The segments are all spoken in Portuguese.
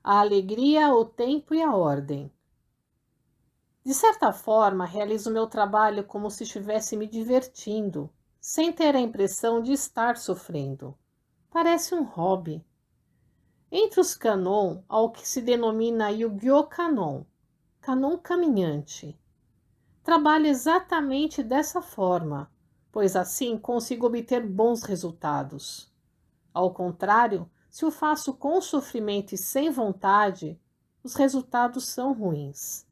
a alegria, o tempo e a ordem. De certa forma, realizo meu trabalho como se estivesse me divertindo, sem ter a impressão de estar sofrendo. Parece um hobby. Entre os Kanon, há o que se denomina Yu-Gi-Oh! Kanon, Kanon caminhante. Trabalho exatamente dessa forma, pois assim consigo obter bons resultados. Ao contrário, se o faço com sofrimento e sem vontade, os resultados são ruins.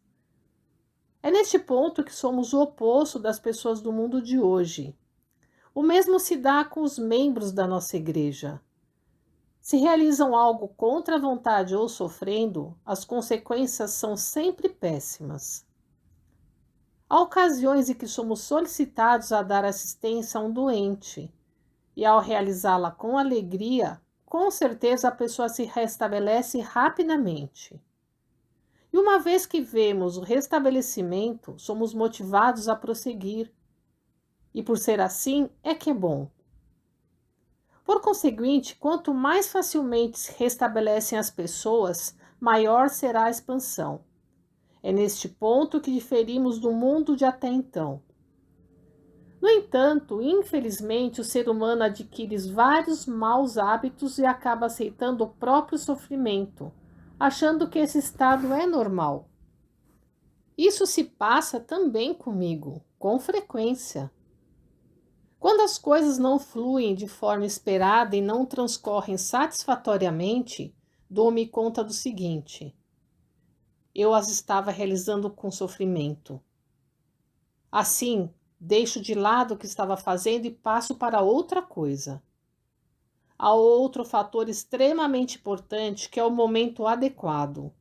É neste ponto que somos o oposto das pessoas do mundo de hoje. O mesmo se dá com os membros da nossa igreja. Se realizam algo contra a vontade ou sofrendo, as consequências são sempre péssimas. Há ocasiões em que somos solicitados a dar assistência a um doente, e ao realizá-la com alegria, com certeza a pessoa se restabelece rapidamente. E uma vez que vemos o restabelecimento, somos motivados a prosseguir. E por ser assim, é que é bom. Por conseguinte, quanto mais facilmente se restabelecem as pessoas, maior será a expansão. É neste ponto que diferimos do mundo de até então. No entanto, infelizmente, o ser humano adquire vários maus hábitos e acaba aceitando o próprio sofrimento, achando que esse estado é normal. Isso se passa também comigo, com frequência. Quando as coisas não fluem de forma esperada e não transcorrem satisfatoriamente, dou-me conta do seguinte: eu as estava realizando com sofrimento. Assim, deixo de lado o que estava fazendo e passo para outra coisa. Há outro fator extremamente importante que é o momento adequado.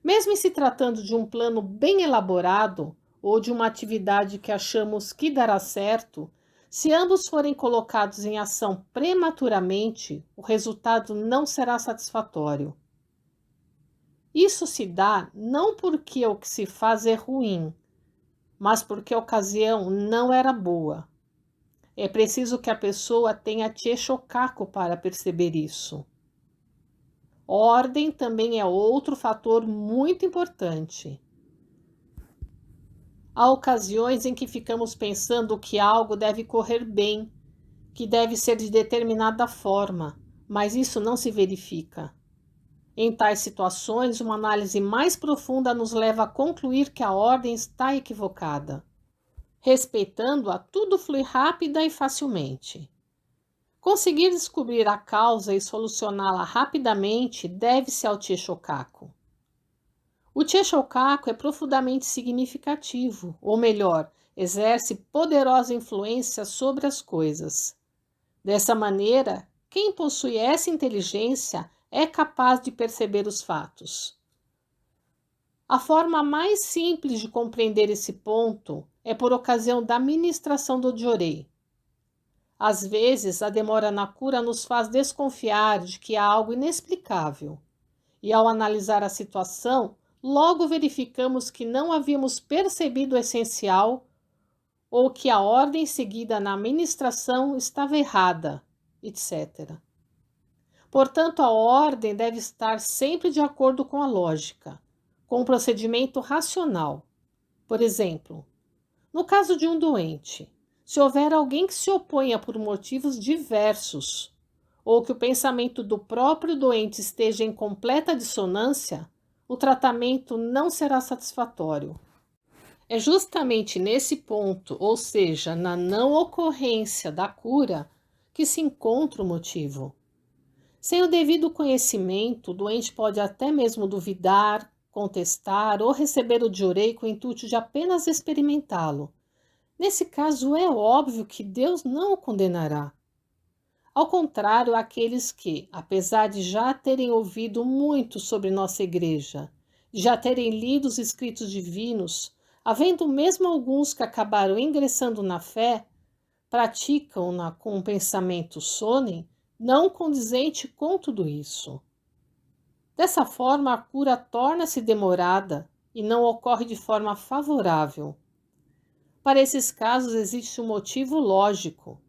Mesmo em se tratando de um plano bem elaborado ou de uma atividade que achamos que dará certo, se ambos forem colocados em ação prematuramente, o resultado não será satisfatório. Isso se dá não porque o que se faz é ruim, mas porque a ocasião não era boa. É preciso que a pessoa tenha Tchê-Chocaco para perceber isso. Ordem também é outro fator muito importante. Há ocasiões em que ficamos pensando que algo deve correr bem, que deve ser de determinada forma, mas isso não se verifica. Em tais situações, uma análise mais profunda nos leva a concluir que a ordem está equivocada. Respeitando-a, tudo flui rápida e facilmente. Conseguir descobrir a causa e solucioná-la rapidamente deve-se ao Tchê-Chocaco. O Tchê-Chocaco é profundamente significativo, ou melhor, exerce poderosa influência sobre as coisas. Dessa maneira, quem possui essa inteligência é capaz de perceber os fatos. A forma mais simples de compreender esse ponto é por ocasião da ministração do Jorei. Às vezes, a demora na cura nos faz desconfiar de que há algo inexplicável, e ao analisar a situação, logo verificamos que não havíamos percebido o essencial ou que a ordem seguida na administração estava errada, etc. Portanto, a ordem deve estar sempre de acordo com a lógica, com o procedimento racional. Por exemplo, no caso de um doente, se houver alguém que se oponha por motivos diversos, ou que o pensamento do próprio doente esteja em completa dissonância, o tratamento não será satisfatório. É justamente nesse ponto, ou seja, na não ocorrência da cura, que se encontra o motivo. Sem o devido conhecimento, o doente pode até mesmo duvidar, contestar ou receber o Jorei com o intuito de apenas experimentá-lo. Nesse caso, é óbvio que Deus não o condenará. Ao contrário, aqueles que, apesar de já terem ouvido muito sobre nossa igreja, de já terem lido os escritos divinos, havendo mesmo alguns que acabaram ingressando na fé, praticam-na com um pensamento sonem, não condizente com tudo isso. Dessa forma, a cura torna-se demorada e não ocorre de forma favorável. Para esses casos existe um motivo lógico,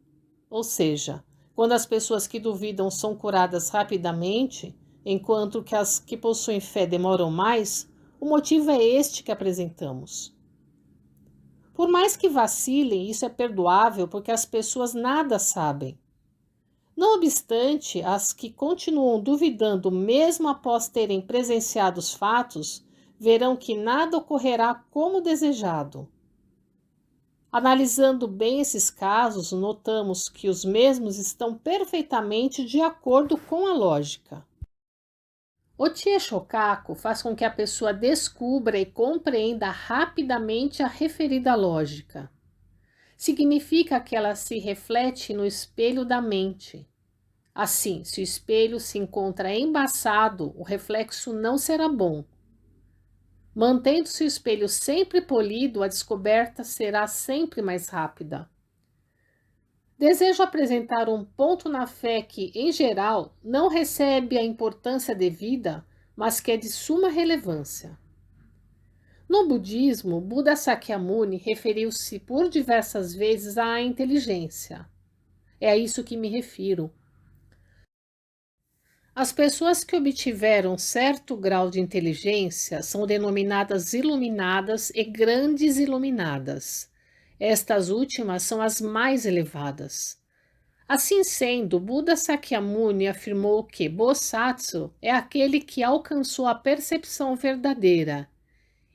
ou seja, quando as pessoas que duvidam são curadas rapidamente, enquanto que as que possuem fé demoram mais, o motivo é este que apresentamos. Por mais que vacilem, isso é perdoável porque as pessoas nada sabem. Não obstante, as que continuam duvidando mesmo após terem presenciado os fatos, verão que nada ocorrerá como desejado. Analisando bem esses casos, notamos que os mesmos estão perfeitamente de acordo com a lógica. O Tie Shokaku faz com que a pessoa descubra e compreenda rapidamente a referida lógica. Significa que ela se reflete no espelho da mente. Assim, se o espelho se encontra embaçado, o reflexo não será bom. Mantendo-se o espelho sempre polido, a descoberta será sempre mais rápida. Desejo apresentar um ponto na fé que, em geral, não recebe a importância devida, mas que é de suma relevância. No budismo, Buda Sakyamuni referiu-se por diversas vezes à inteligência. É a isso que me refiro. As pessoas que obtiveram certo grau de inteligência são denominadas iluminadas e grandes iluminadas. Estas últimas são as mais elevadas. Assim sendo, Buda Sakyamuni afirmou que Bosatsu é aquele que alcançou a percepção verdadeira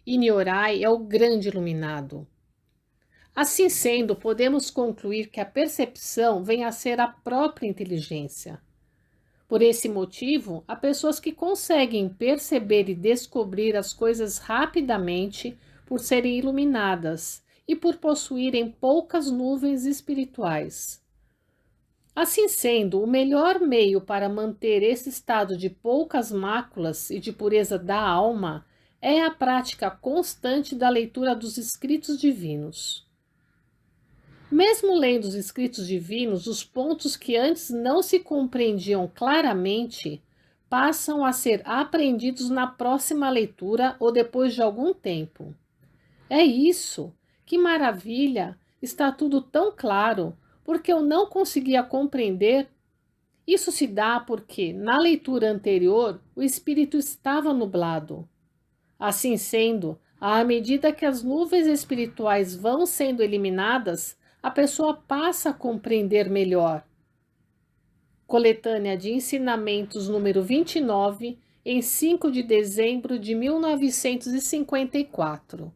e Nyorai é o grande iluminado. Assim sendo, podemos concluir que a percepção vem a ser a própria inteligência. Por esse motivo, há pessoas que conseguem perceber e descobrir as coisas rapidamente por serem iluminadas e por possuírem poucas nuvens espirituais. Assim sendo, o melhor meio para manter esse estado de poucas máculas e de pureza da alma é a prática constante da leitura dos escritos divinos. Mesmo lendo os escritos divinos, os pontos que antes não se compreendiam claramente passam a ser aprendidos na próxima leitura ou depois de algum tempo. É isso! Que maravilha! Está tudo tão claro, porque eu não conseguia compreender. Isso se dá porque, na leitura anterior, o espírito estava nublado. Assim sendo, à medida que as nuvens espirituais vão sendo eliminadas, a pessoa passa a compreender melhor. Coletânea de Ensinamentos número 29, em 5 de dezembro de 1954.